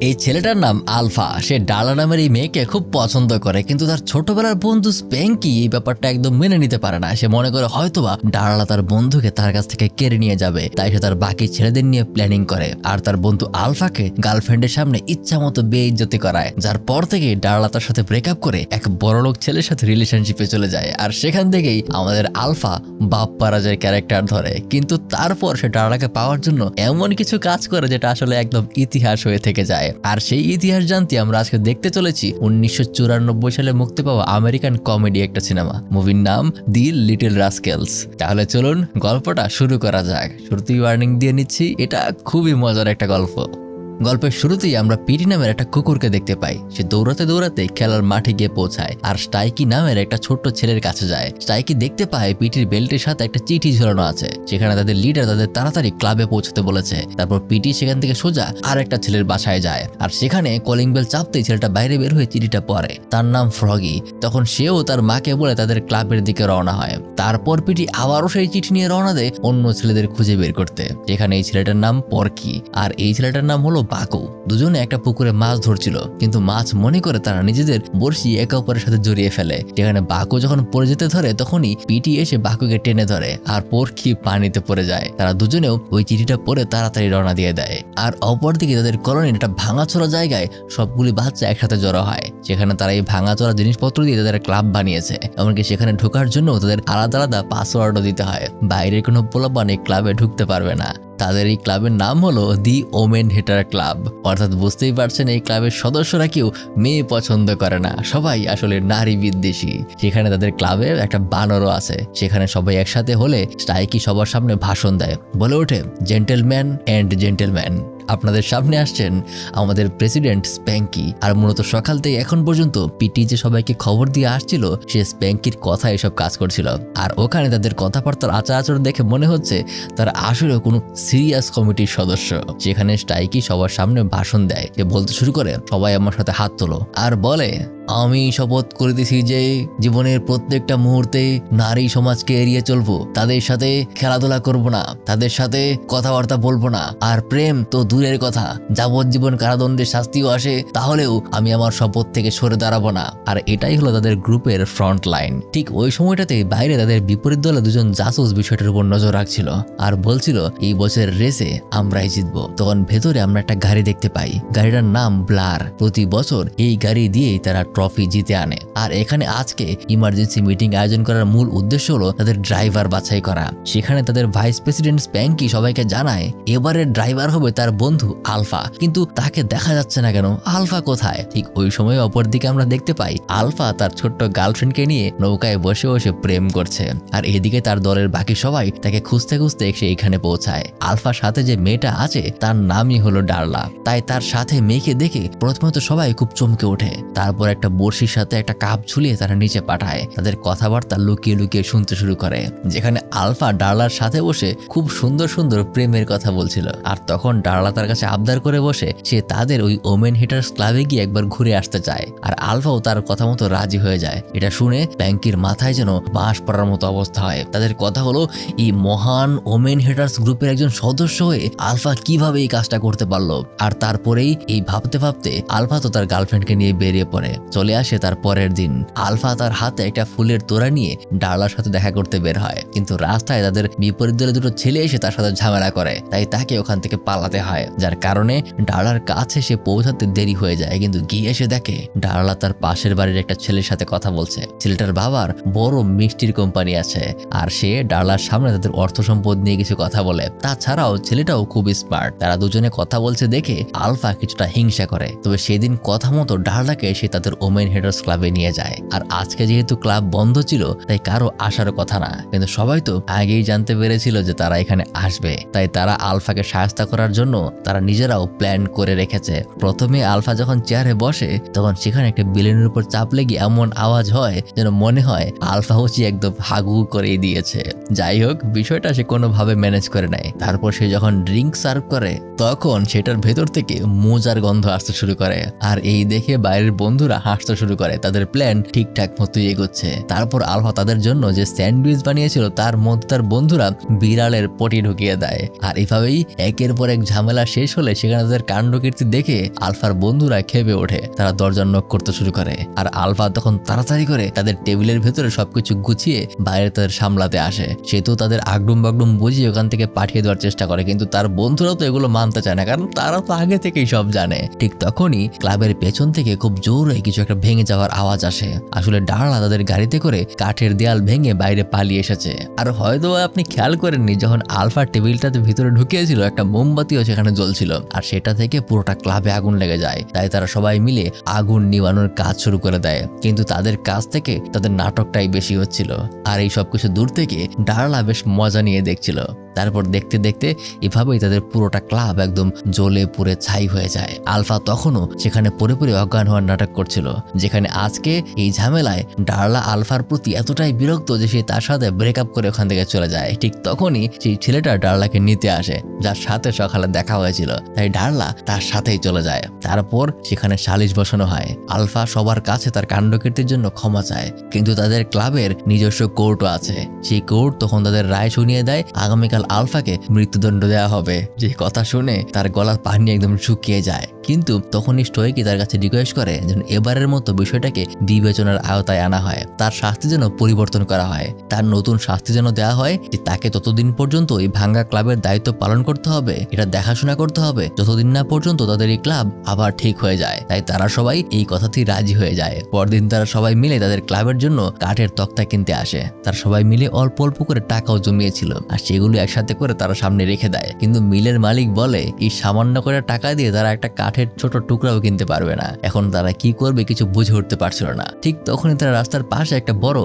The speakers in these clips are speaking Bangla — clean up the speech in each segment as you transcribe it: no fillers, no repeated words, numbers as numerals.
এই ছেলেটার নাম আলফা। সে ডালা নামের এই মেয়েকে খুব পছন্দ করে, কিন্তু তার ছোটবেলার বন্ধু স্প্যাঙ্কি এই ব্যাপারটা একদম মেনে নিতে পারে না। সে মনে করে হয়তোবা ডালা তার বন্ধুকে তার কাছ থেকে কেড়ে নিয়ে যাবে, তাই সে তার বাকি ছেলেদের নিয়ে প্ল্যানিং করে আর তার বন্ধু আলফাকে গার্লফ্রেন্ডের সামনে ইচ্ছা মতো বেইজ্জতি করায়। যার পর থেকে ডালা তার সাথে ব্রেকআপ করে এক বড়লোক ছেলের সাথে রিলেশনশিপে চলে যায়। আর সেখান থেকেই আমাদের আলফা বাপ পারাজের ক্যারেক্টার ধরে, কিন্তু তারপর সে ডালাকে পাওয়ার জন্য এমন কিছু কাজ করে যেটা আসলে একদম ইতিহাস হয়ে থেকে যায়। আর সেই ইতিহাস জানতে আমরা আজকে দেখতে চলেছি 1994 সালে মুক্তি পাওয়া আমেরিকান কমেডি একটা সিনেমা, মুভির নাম দি লিটল রাস্কেলস। তাহলে চলুন গল্পটা শুরু করা যাক। শুরুতেই ওয়ার্নিং দিয়ে নিচ্ছি, এটা খুবই মজার একটা গল্প। গল্পের শুরুতেই আমরা পিটি নামের একটা কুকুরকে দেখতে পাই। সে দৌড়াতে দৌড়াতে খেলার মাঠে গিয়ে পৌঁছায় আর স্টাইকি নামের একটা ছোট্ট ছেলের কাছে যায়। স্টাইকি দেখতে পায় পিটির বেল্টের সাথে একটা চিঠি ঝোলানো আছে, সেখানে তাদের লিডার তাদের তাড়াতাড়ি ক্লাবে পৌঁছতে বলেছে। তারপর পিটি সেখান থেকে সোজা আর একটা ছেলের বাসায় যায় আর সেখানে কলিং বেল চাপতেই ছেলেটা বাইরে বের হয়ে চিঠিটা পড়ে। তার নাম ফ্রগি। তখন সেও তার মাকে বলে তাদের ক্লাবের দিকে রওনা হয়। তারপর পিটি আবারও সেই চিঠি নিয়ে রওনা দেয় অন্য ছেলেদের খুঁজে বের করতে। যেখানে এই ছেলেটার নাম পরকি আর এই ছেলেটার নাম হলো বাকু। দুজনে একটা পুকুরে মাছ ধরছিল, কিন্তু মাছ মনে করে তারা নিজেদের বড়শি একে অপরের সাথে জড়িয়ে ফেলে। যেখানে বাকু যখন পড়ে যেতে ধরে তখনই পিটি এসে বাকুকে টেনে ধরে আর পরকি পানিতে পড়ে যায়। তারা দুজনেও ওই চিঠিটা পড়ে তাড়াতাড়ি রওনা দিয়ে দেয়। আর অপরদিকে তাদের কলোনির একটা ভাঙাচোরা জায়গায় সবগুলি বাচ্চা একসাথে জড়ো হয়, যেখানে তারা এই ভাঙাচোরা জিনিসপত্র দিয়ে তাদের ক্লাব বানিয়েছে। এমনকি সেখানে ঢোকার জন্য তাদের আলাদা আলাদা পাসওয়ার্ডও দিতে হয়। বাইরের কোনো পোলাপান এই ক্লাবে ঢুকতে পারবে না। তাদের এই ক্লাবের নাম হলো দি ওমেন হেটার ক্লাব। অর্থাৎ বুঝতেই পারছেন এই ক্লাবের সদস্যরা কেউ মেয়ে পছন্দ করে না, সবাই আসলে নারী বিদ্বেষী। সেখানে তাদের ক্লাবে একটা বানরও আছে। সেখানে সবাই একসাথে হলে স্টাইকি সবার সামনে ভাষণ দেয়, বলে ওঠে, জেন্টেলম্যান অ্যান্ড জেন্টেলম্যান, আপনাদের সামনে আসছেন আমাদের প্রেসিডেন্ট স্প্যাঙ্কি। আর মূলত সকাল থেকে এখন পর্যন্ত পিটি যে সবাইকে খবর দিয়ে আসছিল সে স্প্যাঙ্কির কথা এসব কাজ করছিল। আর ওখানে তাদের কথাবার্তার আচার আচরণ দেখে মনে হচ্ছে তারা আসলে কোনো সিরিয়াস কমিটির সদস্য। যেখানে স্টাইকি সবার সামনে ভাষণ দেয়। সে বলতে শুরু করে, সবাই আমার সাথে হাত তোলো, আর বলে, আমি শপথ করিতেছি যে জীবনের প্রত্যেকটা মুহূর্তে নারী সমাজকে এড়িয়ে চলবো, তাদের সাথে খেলাধুলা করব না, তাদের সাথে কথাবার্তা বলবো না, আর প্রেম তো দূরের কথা, যাবজ্জীবন কারাদণ্ডের শাস্তিও আসে তাহলেও আমি আমার শপথ থেকে সরে দাঁড়াবো না। আর এটাই হলো তাদের গ্রুপের ফ্রন্ট লাইন। ঠিক ওই সময়টাতে বাইরে তাদের বিপরীত দলে দুজন জাসুস বিষয়টার উপর নজর রাখছিল আর বলছিল এই বছরের রেসে আমরাই জিতবো। তখন ভেতরে আমরা একটা গাড়ি দেখতে পাই, গাড়িটার নাম ব্লার। প্রতি বছর এই গাড়ি দিয়েই তারা ট্রফি জিতে আনে। আর এখানে আজকে ইমার্জেন্সি মিটিং আয়োজন করার মূল উদ্দেশ্য হলো তাদের ড্রাইভার বাছাই করা। সেখানে তাদের ভাইস প্রেসিডেন্ট স্প্যাঙ্কি সবাইকে জানায় এবারের ড্রাইভার হবে তার বন্ধু আলফা, কিন্তু তাকে দেখা যাচ্ছে না কেন, আলফা কোথায়? ঠিক ওই সময় অপরদিকে আমরা দেখতে পাই আলফা তার ছোট্ট গার্লফ্রেন্ডকে নিয়ে নৌকায় বসে বসে প্রেম করছে। আর এদিকে তার দলের বাকি সবাই তাকে খুঁজতে খুঁজতে সে এখানে পৌঁছায়। আলফার সাথে যে মেয়েটা আছে তার নামই হলো ডারলা। তাই তার সাথে মেয়েকে দেখে প্রথমত সবাই খুব চমকে ওঠে। তারপর একটা বড়শির সাথে একটা কাপ ঝুলিয়ে তারা নিচে পাঠায়। তাদের কথাবার্তা লুকিয়ে লুকিয়ে শুনতে শুরু করে, যেখানে আলফা ডারলার সাথে বসে খুব সুন্দর সুন্দর প্রেমের কথা বলছিল। আর তখন ডারলা তার কাছে আবদার করে বসে সে তাদের ওই ওমেন হেটার্স ক্লাবে গিয়ে একবার ঘুরে আসতে চায়। আর আলফাও তার কথা মতো রাজি হয়ে যায়। এটা শুনে ব্যাংকির মাথায় যেন বাঁশ পড়ার মতো অবস্থা হয়। তাদের কথা হলো এই মহান ওমেন হেটার্স গ্রুপের একজন সদস্য হয়ে আলফা কিভাবে এই কাজটা করতে পারলো। আর তারপরেই এই ভাবতে ভাবতে আলফা তো তার গার্লফ্রেন্ডকে নিয়ে বেরিয়ে পড়ে। চলে আসে তার পরের দিন। আলফা তার হাতে একটা ফুলের তোড়া নিয়ে ডারলার সাথে দেখা করতে বের হয়, কিন্তু রাস্তায় তাদের বিপরীত দলে দুটো ছেলে এসে তার সাথে ঝামেলা করে। তাই তাকে ওখান থেকে পালাতে হয়, যার কারণে ডারলার কাছে সে পৌঁছাতে দেরি হয়ে যায়। কিন্তু গিয়ে এসে দেখে ডারলা তার পাশের বাড়ির একটা ছেলের সাথে কথা বলছে। ছেলেটার বাবার বড় মিষ্টির কোম্পানি আছে আর সে ডারলার সামনে তাদের অর্থ সম্পদ নিয়ে কিছু কথা বলে। তাছাড়াও ছেলেটাও খুব স্মার্ট। তারা দুজনে কথা বলছে দেখে আলফা কিছুটা হিংসা করে। তবে সেদিন কথা মতো ডারলাকে সে তাদের ওমেন হেটার্স ক্লাবে নিয়ে যায়। আর আজকে যেহেতু ক্লাব বন্ধ ছিল তাই কারো আসার কথা না, কিন্তু সবাই তো আগেই জানতে পেরেছিল যে তারা এখানে আসবে। তাই তারা আলফাকে সাহায্য করার জন্য তারা নিজেরাও প্ল্যান করে রেখেছে। প্রথমে আলফা যখন চেয়ারে বসে তখন সেখানে একটা বিলেনের উপর চাপ লেগে এমন আওয়াজ হয় যেন মনে হয় আলফা হচ্ছে একদম হাগু করে দিয়েছে। যাই হোক, বিষয়টা সে কোনোভাবে ম্যানেজ করে নেয়। তারপর সে যখন ড্রিঙ্ক সার্ভ করে তখন সেটার ভেতর থেকে মোজার গন্ধ আসতে শুরু করে। আর এই দেখে বাইরের বন্ধুরা হাসতে শুরু করে। তাদের প্ল্যান ঠিকঠাক মতোই এগোচ্ছে। তারপর আলফা তাদের জন্য যে স্যান্ডউইচ বানিয়েছিল তার মধ্যে তার বন্ধুরা বিড়ালের পটি ঢুকিয়ে দেয়। আর এভাবেই একের পর এক ঝামেলা ঝামেলা শেষ হলে সেখানে তাদের কাণ্ডকীর্তি দেখে আলফার বন্ধুরা খেপে ওঠে। তারা দরজা নক করতে শুরু করে আর আলফা তখন তাড়াতাড়ি করে তাদের টেবিলের ভেতরে সবকিছু গুছিয়ে বাইরে তাদের সামলাতে আসে। সে তো তাদের আগডুম বাগডুম বুঝিয়ে ওখান থেকে পাঠিয়ে দেওয়ার চেষ্টা করে, কিন্তু তার বন্ধুরাও তো এগুলো মানতে চায় না, কারণ তারা তো আগে থেকেই সব জানে। ঠিক তখনই ক্লাবের পেছন থেকে খুব জোরে কিছু একটা ভেঙে যাওয়ার আওয়াজ আসে। আসলে ডার্লা তাদের গাড়িতে করে কাঠের দেয়াল ভেঙে বাইরে পালিয়ে এসেছে। আর হয়তো আপনি খেয়াল করেননি, যখন আলফা টেবিলটাতে ভিতরে ঢুকিয়েছিল একটা মোমবাতিও সেখানে জ্বলছিল, আর সেটা থেকে পুরোটা ক্লাবে আগুন লেগে যায়। তাই তারা সবাই মিলে আগুন নিবানোর কাজ শুরু করে দেয়, কিন্তু তাদের কাজ থেকে তাদের নাটকটাই বেশি হচ্ছিল। আর এই সবকিছু দূর থেকে ডার্লা বেশ মজা নিয়ে দেখছিল। তারপর দেখতে দেখতে এভাবেই তাদের পুরোটা ক্লাব একদম জ্বলে পুড়ে ছাই হয়ে যায়। আলফা তখনও সেখানে পড়ে পড়ে অজ্ঞান হওয়ার নাটক করছিল, যেখানে আজকে এই ঝামেলায় ডার্লা আলফার প্রতি এতটাই বিরক্ত যে সে তার সাথে ব্রেকআপ করে ওখান থেকে চলে যায়। ঠিক তখনই সেই ছেলেটা ডার্লাকে নিতে আসে, যার সাথে সকালে দেখা হয়েছিল। তাই ডার্লা তার সাথেই চলে যায়। তারপর সেখানে সালিশ বসানো হয়। আলফা সবার কাছে তার কাণ্ডকীর্তির জন্য ক্ষমা চায়, কিন্তু তাদের ক্লাবের নিজস্ব কোর্টও আছে। সেই কোর্ট তখন তাদের রায় শুনিয়ে দেয় আগামীকাল আলফাকে মৃত্যুদণ্ড দেওয়া হবে। যে কথা শুনে তার গলার পানি একদম শুকিয়ে যায়। কিন্তু তখনই স্টোয়েকি তার কাছে রিকোয়েস্ট করে যেন এবারের মতো বিষয়টাকে বিবেচনার আওতায় আনা হয়, তার শাস্তি যেন পরিবর্তন করা হয়। তার নতুন শাস্তি যেন দেওয়া হয় যে তাকে ততদিন পর্যন্ত এই ভাঙ্গা ক্লাবের দায়িত্ব পালন করতে হবে, এটা দেখাশোনা করতে হবে যতদিন না পর্যন্ত তাদের এই ক্লাব আবার ঠিক হয়ে যায়। তাই তারা সবাই এই কথাতেই রাজি হয়ে যায়। পরদিন তারা সবাই মিলে তাদের ক্লাবের জন্য কাঠের তক্তা কিনতে আসে। তারা সবাই মিলে অল্প অল্প করে টাকাও জমিয়েছিল, আর সেগুলো একসাথে করে তারা সামনে রেখে দেয়। কিন্তু মিলের মালিক বলে এই সামান্য করে টাকা দিয়ে তারা একটা কাঠের ছোট টুকরাও কিনতে পারবে না। এখন তারা কি করবে কিছু বুঝে উঠতে পারছিল না। ঠিক তখনই তারা রাস্তার পাশে একটা বড়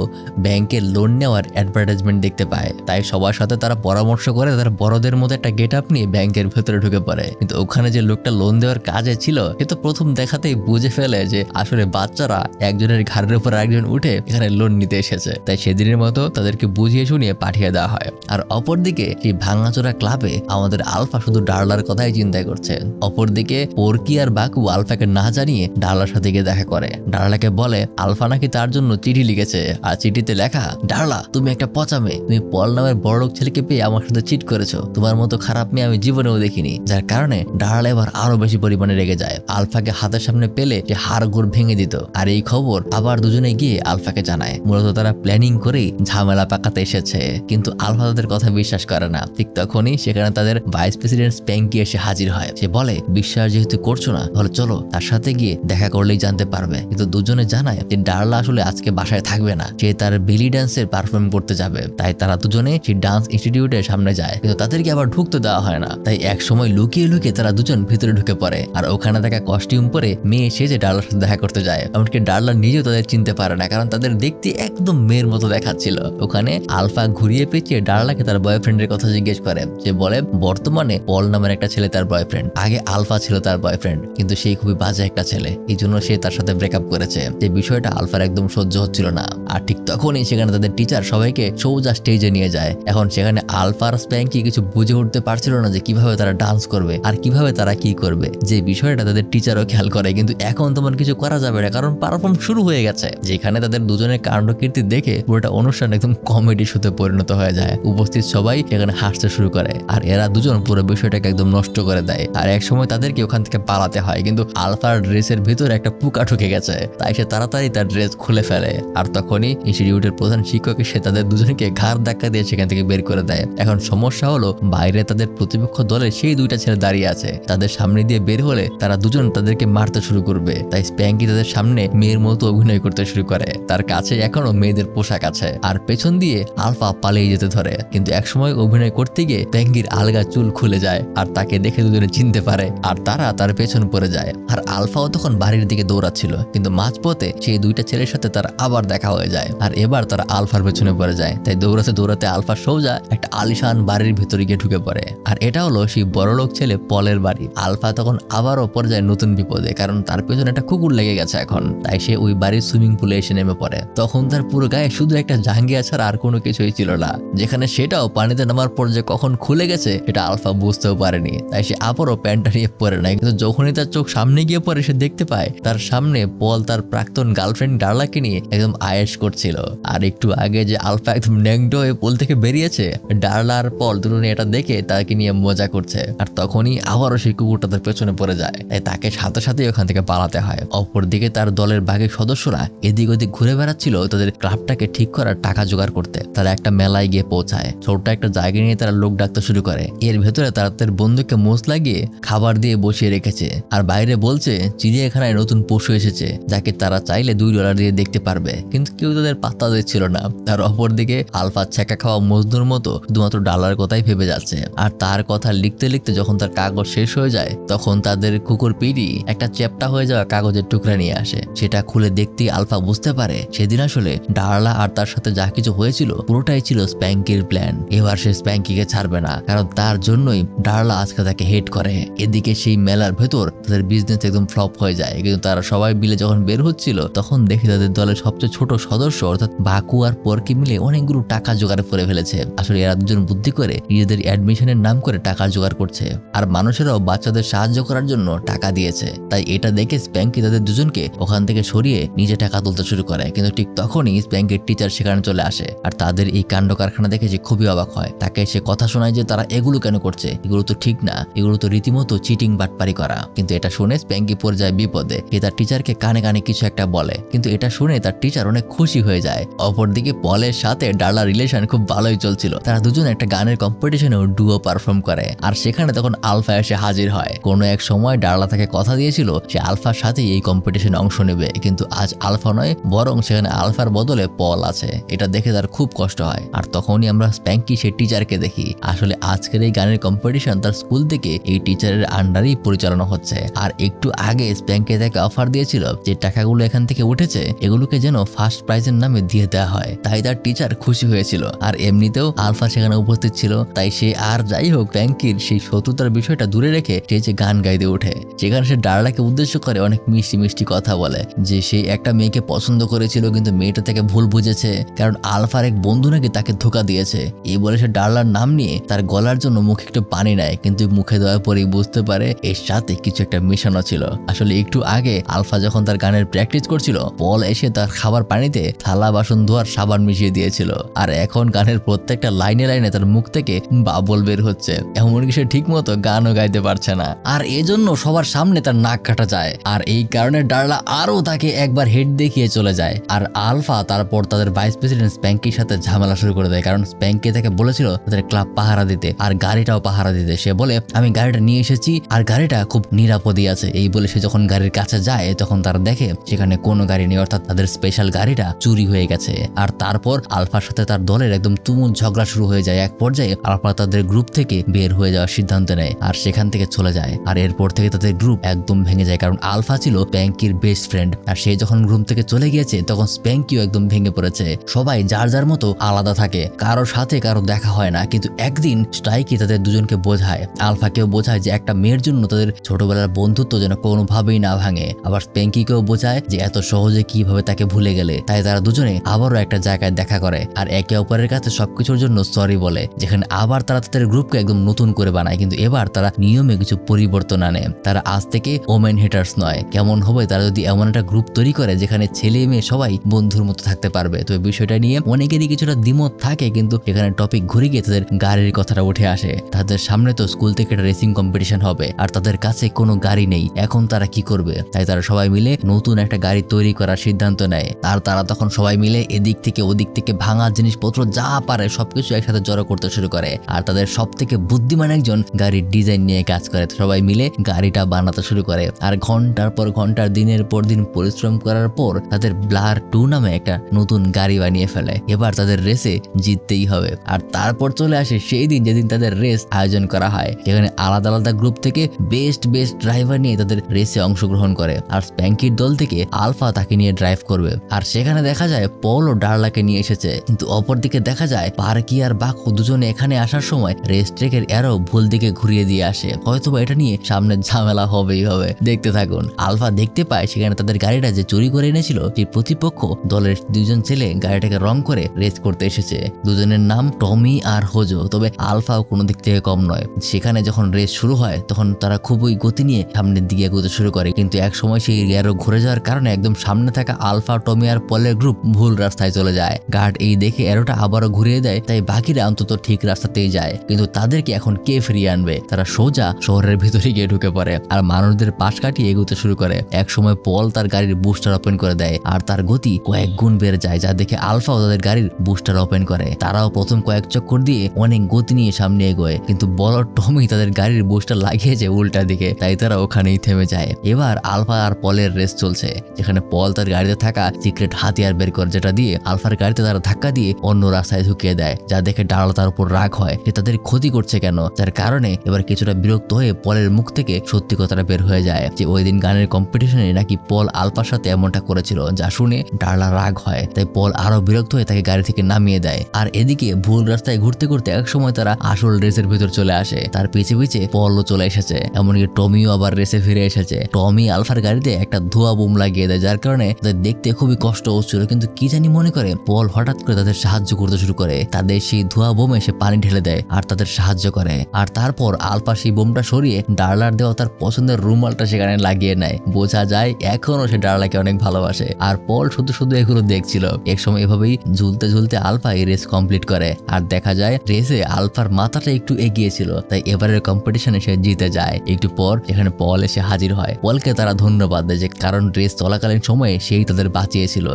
ব্যাংকের লোন নেওয়ার অ্যাডভার্টাইজমেন্ট দেখতে পায়। তাই সবার সাথে তারা পরামর্শ করে তারা বড়দের মতো একটা গেট আপ নিয়ে ব্যাংকের ভেতরে ঢুকে পড়ে। কিন্তু ওখানে যে লোকটা লোন দেওয়ার কাজে ছিল, সে তো প্রথম দেখাতেই বুঝে ফেলে যে আসলে বাচ্চারা একজনের ঘাড়ের উপর আরেকজন উঠে এখানে লোন নিতে এসেছে। তাই সেদিনের মতো তাদেরকে বুঝিয়ে শুনিয়ে পাঠিয়ে দেওয়া হয়। আর অপরদিকে সেই ভাঙাচোরা ক্লাবে আমাদের আলফা শুধু ডার্লার কথাই চিন্তা করছে। অপরদিকে পোরকি আর বাকু আলফাকে না জানিয়ে ডার্লার সাথে গিয়ে দেখা করে। ডার্লাকে বলে আলফা নাকি তার জন্য চিঠি লিখেছে, আর চিঠিতে লেখা, ডার্লা তুমি একটা পচা মেয়ে, তুমি পল নামের বড়লোক ছেলেকে পেয়ে আমার সাথে চিট করেছো। তোমার মতো খারাপ মেয়ে আমি জীবনেও দেখিনি। যার কারণে ডার্লা এবার আরো বেশি পরিমাণে রেগে যায়। আলফাকে হাতের সামনে পেলে যে হাড় গোড় ভেঙে দিত। আর এই খবর আবার দুজনে গিয়ে আলফাকে জানায়। মূলত তারা প্ল্যানিং করেই ঝামেলা পাকাতে এসেছে, কিন্তু আলফা তাদের কথা বিশ্বাস করে না। ঠিক তখনই সেখানে তাদের ভাইস প্রেসিডেন্ট স্প্যাঙ্কি এসে হাজির হয়। সে বলে বিশ্বাস যেহেতু করছো না, তাহলে চলো তার সাথে গিয়ে দেখা করলেই জানতে পারবে। কিন্তু দুজনে জানায় যে ডার্লা আসলে আজকে বাসায় থাকবে না, সে তার বেলি ডান্সের পারফর্ম করতে যাবে। তাই তারা দুজনে সেই ডান্স ইনস্টিটিউটের সামনে যায়, কিন্তু তাদেরকে আবার ঢুকতে দেওয়া হয় না। তাই এক সময় লুকিয়ে লুকিয়ে তারা দুজন ভিতরে ঢুকে পড়ে, আর ওখানে থাকা কস্টিউম পরে মেয়ে সেজে ডার্লার সাথে দেখা করতে যায়। এমনকি ডার্লা নিজেও তাদের চিনতে পারে না, কারণ তাদের দেখতে একদম মেয়ের মতো দেখাচ্ছিল। ওখানে আলফা ঘুরিয়ে পেঁচিয়ে ডার্লাকে তার বয়ফ্রেন্ডের কথা জিজ্ঞেস করে। সে বলে বর্তমানে পল নামের একটা ছেলে তার বয়ফ্রেন্ড, আগে আলফা ছিল তার বয়ফ্রেন্ড, কিন্তু সেই খুবই বাজে একটা ছেলে, এই জন্য সে তার সাথে ব্রেকআপ করেছে। যে বিষয়টা আলফার একদম সহ্য হচ্ছিল না। আর ঠিক তখনই সেখানে তাদের টিচার সবাইকে সোজা স্টেজে নিয়ে যায়। এখন সেখানে আলফার স্প্যাঙ্কি কিছু বুঝে উঠতে পারছিল না যে কিভাবে তারা ডান্স করবে আর কিভাবে তারা কি করবে। যে বিষয়টা তাদের টিচারও খেয়াল করে, কিন্তু এখন তেমন কিছু করা যাবে না, কারণ পারফর্ম শুরু হয়ে গেছে। যেখানে তাদের দুজনের কাণ্ডকীর্তি দেখে পুরোটা অনুষ্ঠান একদম কমেডি শোতে পরিণত হয়ে যায়। উপস্থিত সবাই সেখানে হাসতে শুরু করে, আর এরা দুজন পুরো বিষয়টাকে একদম নষ্ট করে দেয়। আর এক সময় তাদেরকে ওখান থেকে পালাতে হয়, কিন্তু আলফার ড্রেসের ভিতরে একটা পোকা ঢুকে গেছে। তাই সে তাড়াতাড়ি তার ড্রেস খুলে ফেলে। আর তখনই ইনস্টিটিউটের প্রধান শিক্ষক এসে তাদের দুজনকে ঘাড় ধাক্কা দিয়ে সেখান থেকে বের করে দেয়। এখন সমস্যা হলো বাইরে তাদের প্রতিপক্ষ দলের সেই দুইটা ছেলে দাঁড়িয়ে আছে। তাদের সামনে দিয়ে বের হলে তারা দুজন তাদেরকে মারতে শুরু করবে। তাই স্প্যাঙ্কি তাদের সামনে মেয়ের মতো অভিনয় করতে শুরু করে। তার কাছে এখনো মেয়েদের পোশাক আছে, আর পেছন দিয়ে আলফা পালিয়ে যেতে ধরে। কিন্তু একসময় অভিনয় করতে গিয়ে স্প্যাঙ্কির আলগা চুল খুলে যায়, আর তাকে দেখে দুজনে চিনতে পারে, আর তারা তার পেছন পড়ে যায়। আর আলফাও তখন বাড়ির দিকে দৌড়াচ্ছিল, কিন্তু মাঝপথে সেই দুইটা ছেলের সাথে তার আবার দেখা হয়ে যায়। আর এবার তারা আলফার পেছনে পড়ে যায়। তাই দৌড়াতে দৌড়াতে আলফা সোজা একটা আলিশান বাড়ির ভিতরে গিয়ে ঢুকে পড়ে। আর এটা হলো সেই বড়লোক ছেলে পলের বাড়ি। আলফা তখন আবারও পড়ে যায় নতুন বিপদে, কারণ তার পেছনে একটা কুকুর লেগে গেছে এখন। তাই সে ওই বাড়ির সুইমিং পুলে এসে নেমে পড়ে। তখন তার পুরো গায়ে শুধু একটা জাঙ্গিয়া ছাড়া আর কোনো কিছুই ছিল না, যেখানে সেটাও পানিতে নামার পর যে কখন খুলে গেছে সেটা আলফা বুঝতেও পারেনি। তাই সে আবারও প্যান্টটা নিয়ে পরে নেয়। কিন্তু যখনই তার চোখ সামনে গিয়ে পড়ে সে দেখতে পায় তার সামনে পল তার প্রাক্তন গার্লফ্রেন্ড ডার্লাকে নিয়ে একদম আয়েশ করছিল। আর একটু আগে যে আলফা একদম ন্যাংটো হয়ে পোল থেকে বেরিয়েছে, ডার্লা আর পল দুজনে এটা দেখে তাকে নিয়ে মজা করছে। আর তখনই আবারও সেই কুকুরটা তার পেছনে পড়ে যায়, তাই তাকে সাথে সাথে ওখান থেকে পালাতে হয়। অপরদিকে তার দলের বাকি সদস্যরা এদিক ওদিক ঘুরে বেড়াচ্ছিল তাদের ক্লাবটাকে ঠিক করার টাকা জোগাড় করতে। তারা একটা মেলায় গিয়ে পৌঁছায়, ছোট্ট একটা জায়গা নিয়ে তারা লোক ডাকতে শুরু করে। এর ভেতরে তারা তাদের বন্ধুকে মোচ লাগিয়ে খাবার দিয়ে বসিয়ে রেখেছে, আর বাইরে বলছে চিড়িয়াখানায় নতুন পশু এসেছে যাকে তারা চাইলে $2 দিয়ে দেখতে পারবে, কিন্তু কেউ তাদের পাত্তা দিচ্ছিল না। আর অপরদিকে আলফা ছেঁকা খাওয়া মজদুর মতো শুধুমাত্র ডালার কথাই ভেবে যাচ্ছে। আর তার কথা লিখতে লিখতে যখন তার কাগজ শেষ হয়ে যায় তখন তাদের কুকুর পিডি একটা চ্যাপ্টা হয়ে যাওয়া কাগজের টুকরা নিয়ে আসে। সেটা খুলে দেখতেই আলফা বুঝতে পারে সেদিন আসলে ডার্লা আর তার সাথে যা কিছু হয়েছিল পুরোটাই ছিল স্প্যাঙ্কির প্ল্যান। এবার সে স্প্যাঙ্কিকে ছাড়বে না, কারণ তার জন্যই ডার্লা আজকে তাকে হেট করে। এদিকে সেই মেলার ভেতর তাদের বিজনেস একদম ফ্লপ হয়ে যায়, কিন্তু তারা সবাই মিলে যখন বের হচ্ছিল তখন দেখে তাদের দলের সবচেয়ে ছোট সদস্য অর্থাৎ বাকু আর পরকি মিলে অনেকগুলো টাকা জোগাড় করে ফেলেছে। আসলে এরা দুজন বুদ্ধি করে নিজেদের অ্যাডমিশনের নাম করে টাকা জোগাড় করছে, আর মানুষেরাও বাচ্চাদের সাহায্য করার জন্য টাকা দিয়েছে। তাই এটা দেখে স্প্যাঙ্কি তাদের দুজনকে ওখান থেকে সরিয়ে নিজে টাকা তুলতে শুরু করে। কিন্তু ঠিক তখনই স্প্যাঙ্কির টিচার সেখানে চলে আসে, আর তাদের এই কাণ্ড কারখানা দেখে যে খুবই অবাক হয়। তাকে সে কথা শোনায় যে তারা এগুলো কেন করছে, এগুলো তো ঠিক না, এগুলো তো রীতিমতো চিটিং বাটপারি করা। কিন্তু এটা শুনে স্প্যাঙ্কি পড়ে যায় বিপদে। সে তার টিচারকে কানে কানে কিছু একটা বলে, কিন্তু এটা শুনে তার টিচার অনেক খুশি হয়ে যায়। অপরদিকে পলের সাথে ডার্লার রিলেশন খুব ভালোই চলছিল। তারা দুজন একটা গানের কম্পিটিশনেও ডুও পারফর্ম করে, আর সেখানে তখন আলফা এসে হাজির হয়। কোনো এক সময় ডার্লা তাকে কথা দিয়েছিল সে আলফার সাথে এই কম্পিটিশনে অংশ নেবে, কিন্তু আজ আলফা নয় বরং সেখানে আলফার বদলে পল আছে। এটা দেখে তার খুব কষ্ট হয়। আর তখনই আমরা স্প্যাঙ্কি সে টিচারকে দেখি। আসলে আজকের এই গানের কম্পিটিশন তার স্কুল থেকে এই টিচারের আন্ডারেই পরিচালনা হচ্ছে। আর একটু আগে স্প্যাঙ্কি তাকে অফার দিয়েছিল যে টাকাগুলো এখান থেকে উঠেছে এগুলোকে যেন ফার্স্ট প্রাইজের নামে দিয়ে দেওয়া হয়। তাই তার টিচার খুশি হয়েছিল। আর এমনিতেও আলফা সেখানে উপস্থিত ছিল, তাই সে আর যাই হোক স্প্যাঙ্কির সেই শত্রুতার বিষয়টা দূরে রেখে সে যে গান গাইতে ওঠে। সেখানে সে ডার্লাকে উদ্দেশ্য করে অনেক মিষ্টি মিষ্টি কথা বলে যে সে একটা মেয়েকে পছন্দ করেছিল কিন্তু মেয়েটা তাকে ভুল বুঝেছে, কারণ আলফার এক বন্ধু নাকি তাকে ধোকা দিয়েছে। এই বলে সে ডার্লার নাম নিয়ে তার গলার জন্য মুখে একটু পানি নেয়, কিন্তু মুখে দেওয়ার পরেই বুঝতে পারে এর সাথে কিছু একটা মেশানো ছিল। আসলে একটু আগে আলফা যখন তার গানের প্র্যাকটিস করছিল পল এসে তার খাবার পানিতে থালা বাসন ধোয়ার সাবান মিশিয়ে দিয়েছিল। আর এখন গানের প্রত্যেকটা লাইনে লাইনে তার মুখ থেকে বাবল বের হচ্ছে, এমনকি সে ঠিক মতো গানও গাইতে পারছে না। আর এজন্য সবার সামনে তার নাক কাটা যায়। আর এই কারণে ডার্লা আরো তাকে একবার হেড দেখিয়ে চলে যায়। আর আলফা তারপর তাদের ভাইস প্রেসিডেন্ট স্প্যাঙ্কির সাথে ঝামেলা শুরু করে দেয়, কারণ স্প্যাঙ্কি তাকে বলেছিল তাদের ক্লাব পাহারা দিতে আর গাড়িটাও পাহারা দিতে। সে বলে আমি গাড়িটা নিয়ে এসেছি আর গাড়িটা খুব নিরাপদই আছে। এই বলে সে যখন গাড়ির কাছে যায় তখন তারা দেখে সেখানে কোনো গাড়ি নেই, অর্থাৎ তাদের স্পেশাল গাড়িটা চুরি হয়ে গেছে। আর তারপর আলফার সাথে তার দলের একদম তুমুল ঝগড়া শুরু হয়ে যায়। এক পর্যায়ে আলফা তাদের গ্রুপ থেকে বের হয়ে যাওয়ার সিদ্ধান্ত নেয় আর সেখান থেকে চলে যায়। আর এরপর থেকে তাদের গ্রুপ একদম ভেঙে যায়, কারণ আলফা ছিল স্প্যাঙ্কির বেস্ট ফ্রেন্ড। আর সে যখন গ্রুপ থেকে চলে গিয়েছে তখন স্প্যাঙ্কিও একদম ভেঙে পড়েছে। সবাই যার যার মতো আলাদা থাকে, কারো সাথে কারো দেখা হয় না। কিন্তু একদিন স্ট্রাইকি তাদের দুজনকে বোঝায়, আলফাকেও বোঝায় যে একটা মেয়ের জন্য তাদের ছোটবেলার বন্ধুত্ব যেন কোনোভাবেই না ভাঙে। আবার স্প্যাঙ্কিকেও বোঝায় যে এত সহজে কিভাবে তাকে ভুলে গেলে। তাই তারা দুজনে আবারও একটা জায়গায় দেখা করে আর একে অপরের কাছে সবকিছুর জন্য সরি বলে, যেখানে আবার তারা তাদের গ্রুপকে একদম নতুন করে বানায়। কিন্তু এবার তারা নিয়মে কিছু পরিবর্তন আনে। তারা আজ থেকে ওমেন হেটার্স নয়। কেমন হবে তারা যদি এমন একটা গ্রুপ তৈরি করে যেখানে ছেলে মেয়ে সবাই বন্ধুর মতো থাকতে পারবে। তো বিষয়টা নিয়ে অনেকেরই কিছুটা দ্বিমত থাকে, কিন্তু এখানে টপিক ঘুরে গিয়ে তাদের গাড়ির কথাটা উঠে আসে। তাদের সামনে তো স্কুল থেকে একটা রেসিং কম্পিটিশন হবে আর তাদের কাছে কোনো গাড়ি নেই, এখন তারা কি করবে? তাই তারা সবাই মিলে নতুন একটা গাড়ি তৈরি করার সিদ্ধান্ত নেয়। আর তারা তখন সবাই মিলে এদিক থেকে ওদিক থেকে ভাঙা জিনিসপত্র যা পারে সবকিছু একসাথে জড়ো করতে শুরু করে। আর তাদের সব থেকে বুদ্ধিমান একজন গাড়ির ডিজাইন নিয়ে কাজ করে। সবাই মিলে গাড়িটা বানাতে শুরু করে আর ঘন্টার পর ঘন্টার দিনের পর দিন পরিশ্রম করার পর তাদের ব্লার 2 নামে একটা নতুন গাড়ি বানিয়ে ফেলে। এবার তাদের রেসে জিততেই হবে। আর তারপর চলে আসে সেই দিন যেদিন তাদের রেস আয়োজন করা হয়, যেখানে আলাদা আলাদা গ্রুপ থেকে বেস্ট ড্রাইভার নিয়ে তাদের রেসে অংশগ্রহণ করে। আর স্প্যাঙ্কির দল থেকে আলফা তাকে নিয়ে ড্রাইভ করবে। আর সেখানে দেখা যায় পল ও ডার্লাকে নিয়ে এসেছে, কিন্তু অপরদিকে দেখা যায় পার্কি আর বাকু দুজনে এখানে আসার সময় রেস ট্রেকের অ্যারো ভুল দিকে ঘুরিয়ে দিয়ে আসে। হয়তোবা এটা নিয়ে সামনে ঝামেলা হবেই হবে, দেখতে থাকুন। আলফা দেখতে পায় সেখানে তাদের গাড়িটা যে চুরি করে এনেছিল সেই প্রতিপক্ষ দলের 2জন ছেলে গাড়িটাকে রং করে রেস করতে এসেছে। দুজনের নাম টমি আর হোজো। তবে আলফাও কোনো দিক থেকে কম নয়। সেখানে যখন রেস শুরু হয় তখন তারা খুবই গতি নিয়ে সামনের দিকে এগোতে শুরু করে, কিন্তু এক সময় সেই অ্যারো ঘুরে যাওয়ার কারণে একদম সামনে থাকা আলফা, টমি আর পলের গ্রুপ ভুল রাস্তায় চলে যায়। গার্ড এই দেখে অ্যারোটা আবারও ঘুরিয়ে দেয়, তাই বাকিরা অন্তত ঠিক রাস্তাতেই যায়। কিন্তু তাদেরকে এখন কে ফিরিয়ে আনবে? তারা সোজা শহরের ভিতরে গিয়ে ঢুকে পড়ে আর মানুষদের পাশ কাটিয়ে এগোতে শুরু করে। এক সময় পল তার গাড়ির বুস্টার ওপেন করে দেয় আর তার গতি কয়েক গুণ বেড়ে যায়, যা দেখে আলফাও তাদের গাড়ির বুস্টার ওপেন করে। তারাও প্রথম কয়েক চক্কর দিয়ে অনেক গতি নিয়ে সামনে এগোয়, কিন্তু বল আর টমি তাদের গাড়ির বুস্টার লাগিয়েছে উল্টা দিকে, তাই তারা ওখানেই থেমে যায়। এবার আলফা আর পলের রেস চলছে, যেখানে পল তার গাড়িতে থাকা সিক্রেট হাতিয়ার বের করে, যেটা দিয়ে আলফার গাড়িতে তারা ধাক্কা দিয়ে অন্য রাস্তায় ঢুকিয়ে দেয়, যা দেখে ডারলা তার উপর রাগ হয় যে তাদের ক্ষতি করছে কেন। যার কারণে এবার কিছুটা বিরক্ত হয়ে পলের মুখ থেকে সত্যি কথাটা বের হয়ে যায় যে ওই দিন গানের কম্পিটিশনে নাকি পল আলফার সাথে এমনটা করেছিল, যা শুনে ডারলা রাগ হয়। তাই পল আরো বিরক্ত হয়ে তাকে গাড়ি থেকে নামিয়ে দেয়। আর এদিকে ভুল রাস্তায় ঘুরতে ঘুরতে এক সময় তারা আসল রেসের ভিতর চলে আসে। তার পিছে পিছে পলও চলে এসেছে, এমনকি টমিও আবার রেসে ফিরে এসেছে। টমি আলফার গাড়িতে একটা ধোয়া বোম লাগিয়ে দেয়, যার কারণে তাদের দেখতে খুবই কষ্ট হচ্ছিল, কিন্তু কি জানি মনে করে পল হঠাৎ করে তাদের সাহায্য করতে শুরু করে। তাদের সেই ধোয়া বোমে সে পানি ঢেলে দেয় আর তাদের সাহায্য করে। আর তারপর আলফা সেই বোমটা সরিয়ে ডারলার দেওয়া তার পছন্দের রুমালটা সেখানে লাগিয়ে নেয়। বোঝা যায় এখনো সে ডারলাকে অনেক ভালোবাসে। আর পল শুধু শুধু এগুলো দেখছিল। এক সময় এভাবেই ঝুলতে ঝুলতে আলফা এই রেস কমপ্লিট করে আর দেখা যায় রেসে আলফার মাথাটা একটু এগিয়েছিল, তাই এবারের কম্পিটিশনে সে জিতে যায়। একটু পর এখানে পল এসে হাজির হয়। পলকে তারা ধন্যবাদ দেয় যে কারণ রেস চলাকালীন সময়ে সেই তাদের বাঁচিয়েছিল।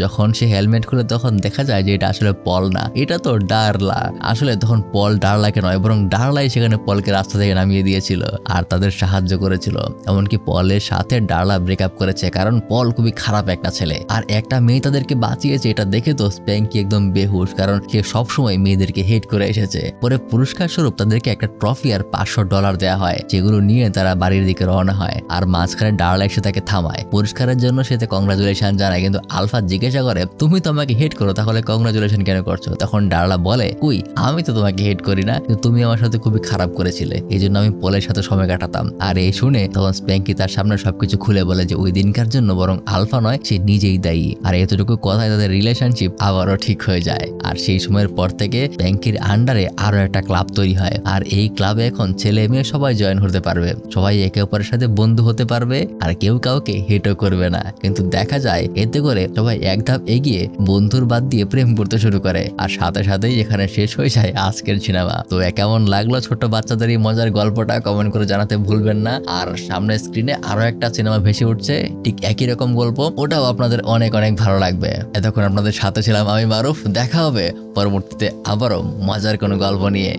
যখন সে হেলমেট খুলে তখন দেখা যায় যে এটা আসলে পল না, এটা তো ডারলা। আসলে তখন পল ডারলাকে নয়, বরং ডারলাই সেখানে পলকে রাস্তা থেকে নামিয়ে দিয়েছিল আর তাদের সাহায্য করেছিল। এমনকি পলের সাথে ডারলা ব্রেকআপ করেছে, কারণ পল খুবই খারাপ একটা ছেলে আর একটা মেয়ে তাদেরকে বাঁচিয়েছে। এটা দেখে তো স্প্যাঙ্কি একদম বেহুশ, কারণ সে সবসময় মেয়েদেরকে হেট করে এসেছে। পরে পুরস্কার স্বরূপ তাদেরকে একটা ট্রফি আর $500 দেওয়া হয়, যেগুলো নিয়ে তারা বাড়ির দিকে রওনা হয়। আর মাঝখানে ডারলা এসে তাকে থামায়, পুরস্কারের জন্য সে কংগ্রাচুলেশন জানায়। কিন্তু আলফা জিজ্ঞাসা করে তুমি তো আমাকে হেট করো, তাহলে কংগ্রাচুলেশন কেন করছো? তখন ডারলা বলে কই, আমি তো তোমাকে হেট করি না, কিন্তু তুমি আমার সাথে খুবই খারাপ করেছিলে, এই জন্য আমি পলের সাথে সময় কাটাতাম। আর এই শুনে তখন স্প্যাঙ্কি তার সামনে সবকিছু খুলে বলে যে ওই দিনকার জন্য বরং আলফা নয়, সে নিজেই দায়ী। আর এতটুকু কথায় তাদের রিলেশনশিপ আবারও ঠিক হয়ে যায়। আর সেই সময়ের পর থেকে স্প্যাঙ্কির আন্ডারে আরো একটা ক্লাব তৈরি হয়, আর এই ক্লাবে এখন ছেলে মেয়ে সবাই জয়েন হতে পারবে, সবাই একে অপরের সাথে বন্ধু হতে পারবে আর কেউ কাউকে হেটও করবে না। কিন্তু দেখা যায় এতে করে সবাই এক ধাপ এগিয়ে বন্ধুর বাদ দিয়ে প্রেম করতে শুরু করে। আর সাথে সাথেই এখানে শেষ হয়ে যায় আজকের সিনেমা। তো কেমন লাগলো ছোট্ট বাচ্চাদের এই মজার গল্পটা কমেন্ট করে জানাতে ভুলবেন না। আর সামনের স্ক্রিনে আরো একটা সিনেমা ভেসে উঠছে, ঠিক একই রকম গল্প, ওটাও আপনাদের অনেক অনেক ভালো লাগবে। এতক্ষণ আপনাদের সাথে ছিলাম আমি মারুফ। দেখা হবে পরবর্তীতে আবারও মজার কোনো গল্প নিয়ে।